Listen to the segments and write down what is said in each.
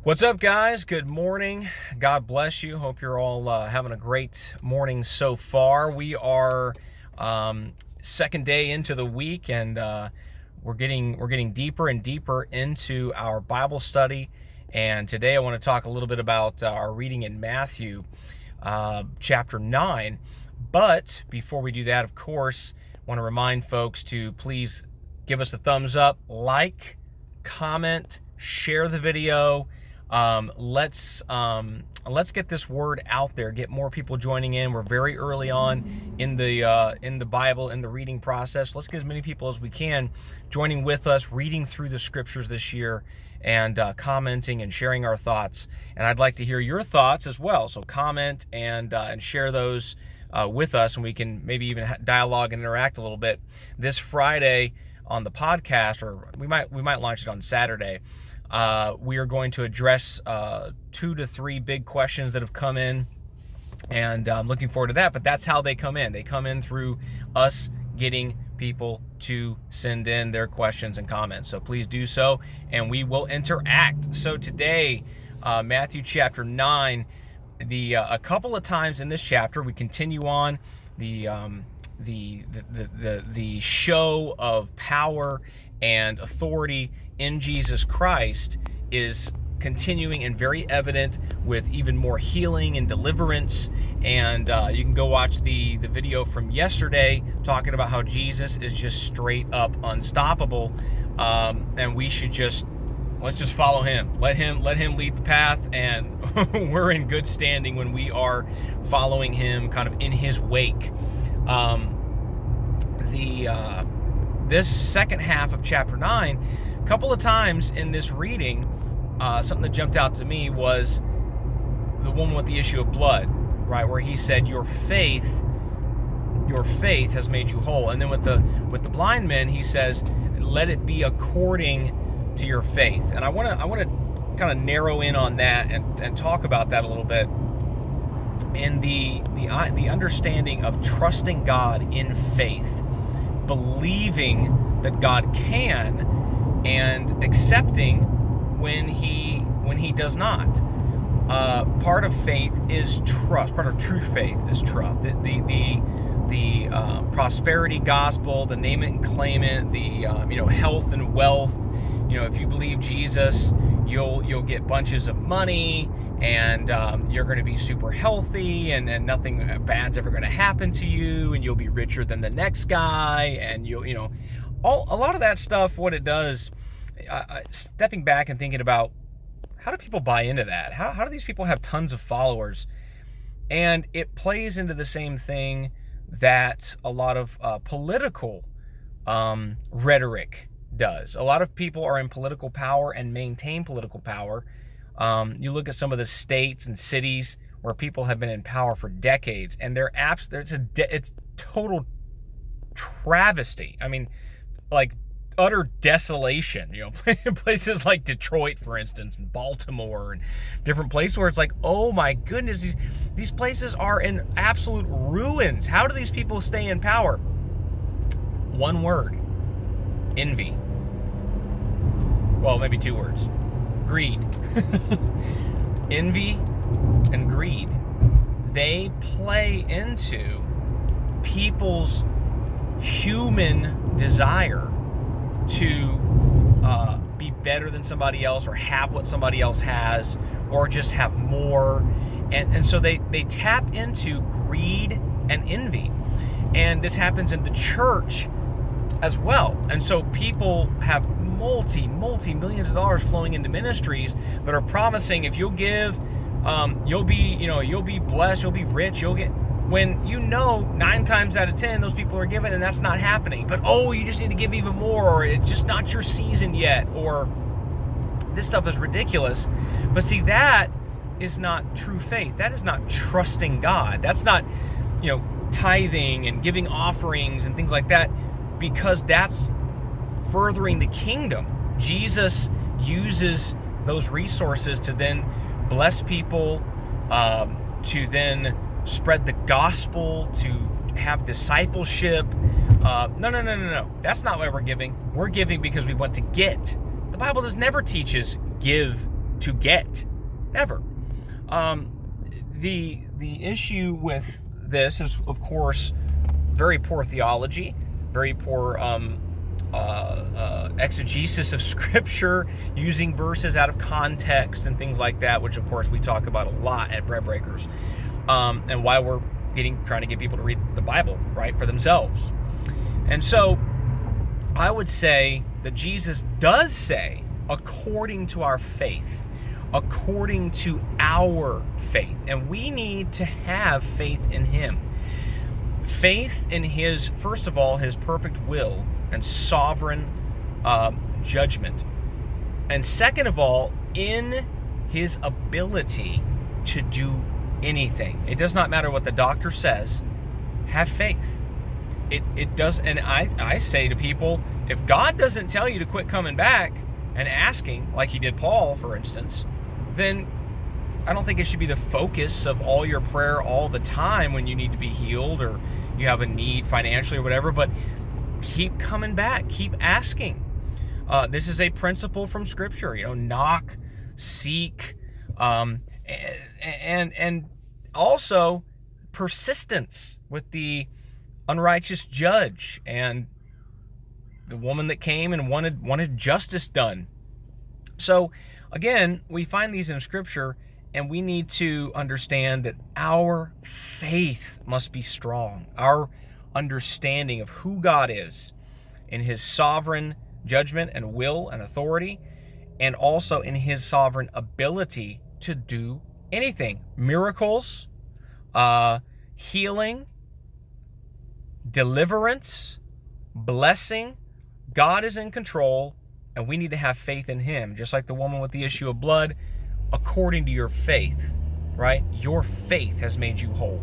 What's up, guys? Good morning. God bless you. Hope you're all having a great morning so far. We are second day into the week, and we're getting deeper and deeper into our Bible study. And today I want to talk a little bit about our reading in Matthew chapter 9. But before we do that, of course, I want to remind folks to please give us a thumbs up, like, comment, share the video. Let's get this word out there. Get more people joining in. We're very early on in the Bible, in the reading process. Let's get as many people as we can joining with us, reading through the scriptures this year, and commenting and sharing our thoughts. And I'd like to hear your thoughts as well. So comment and share those with us, and we can maybe even dialogue and interact a little bit. This Friday on the podcast, or we might launch it on Saturday. We are going to address 2 to 3 big questions that have come in, and I'm looking forward to that. But that's how they come in. They come in through us getting people to send in their questions and comments. So please do so, and we will interact. So today, Matthew chapter 9, a couple of times in this chapter, we continue on the show of power and authority in Jesus Christ is continuing and very evident with even more healing and deliverance. And you can go watch the video from yesterday talking about how Jesus is just straight up unstoppable, and we should let's just follow him. Let him lead the path, and we're in good standing when we are following him kind of in his wake. This second half of chapter 9, a couple of times in this reading, something that jumped out to me was the one with the issue of blood, right, where he said, your faith has made you whole. And then with the blind men, he says, let it be according to your faith. And I want to kind of narrow in on that and talk about that a little bit, and the understanding of trusting God in faith, believing that God can, and accepting when he does not. Part of faith is trust. Part of true faith is trust. The prosperity gospel, the name it and claim it, the health and wealth. If you believe Jesus, you'll get bunches of money, and you're going to be super healthy, and nothing bad's ever going to happen to you, and you'll be richer than the next guy, and a lot of that stuff. What it does, stepping back and thinking about, how do people buy into that? How do these people have tons of followers? And it plays into the same thing that a lot of political rhetoric does. A lot of people are in political power and maintain political power. You look at some of the states and cities where people have been in power for decades, and it's total travesty. I mean, like utter desolation. Places like Detroit, for instance, and Baltimore, and different places where it's like, oh my goodness, these places are in absolute ruins. How do these people stay in power? One word: envy. Well, maybe 2 words: greed. Envy and greed. They play into people's human desire to be better than somebody else, or have what somebody else has, or just have more. And so they tap into greed and envy. And this happens in the church as well. And so people have multi-millions of dollars flowing into ministries that are promising, if you'll give, you'll be blessed, you'll be rich, you'll get, when 9 times out of 10 those people are giving and that's not happening. But you just need to give even more, or it's just not your season yet, or this stuff is ridiculous. But see, that is not true faith. That is not trusting God. That's not tithing and giving offerings and things like that, because that's furthering the kingdom. Jesus uses those resources to then bless people, to then spread the gospel, to have discipleship. No. That's not why we're giving. We're giving because we want to get. The Bible never teaches give to get. Never. The issue with this is, of course, very poor theology, very poor exegesis of Scripture, using verses out of context and things like that, which, of course, we talk about a lot at Bread Breakers, and why we're trying to get people to read the Bible, right, for themselves. And so I would say that Jesus does say, according to our faith, according to our faith, and we need to have faith in him. Faith in his, first of all, his perfect will and sovereign judgment. And second of all, in his ability to do anything. It does not matter what the doctor says, have faith. It does, and I say to people, if God doesn't tell you to quit coming back and asking, like he did Paul, for instance, then I don't think it should be the focus of all your prayer all the time when you need to be healed or you have a need financially or whatever, but keep coming back, keep asking. This is a principle from Scripture, knock, seek, and also persistence with the unrighteous judge and the woman that came and wanted justice done. So again, we find these in Scripture, and we need to understand that our faith must be strong. Our understanding of who God is in his sovereign judgment and will and authority, and also in his sovereign ability to do anything. Miracles, healing, deliverance, blessing. God is in control, and we need to have faith in him. Just like the woman with the issue of blood, according to your faith, right? Your faith has made you whole.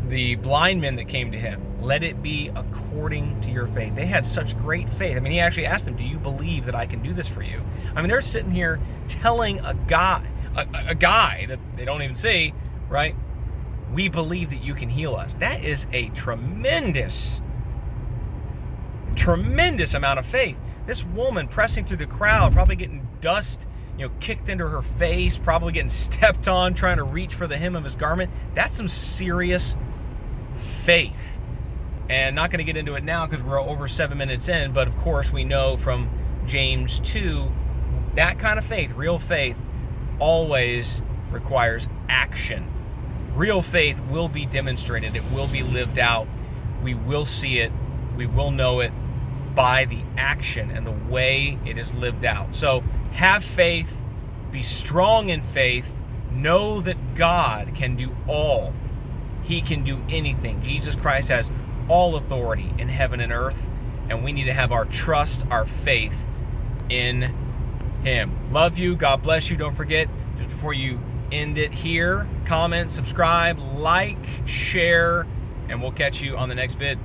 The blind men that came to him, let it be according to your faith. They had such great faith. I mean, he actually asked them, do you believe that I can do this for you? I mean, they're sitting here telling a guy that they don't even see, right? We believe that you can heal us. That is a tremendous amount of faith. This woman pressing through the crowd, probably getting dust, kicked into her face, probably getting stepped on, trying to reach for the hem of his garment. That's some serious faith. And not going to get into it now because we're over 7 minutes in, but of course we know from James 2, that kind of faith, real faith, always requires action. Real faith will be demonstrated. It will be lived out. We will see it. We will know it by the action and the way it is lived out. So have faith, be strong in faith, know that God can do all. He can do anything. Jesus Christ has all authority in heaven and earth, and we need to have our trust, our faith in him. Love you. God bless you. Don't forget, just before you end it here, comment, subscribe, like, share, and we'll catch you on the next vid.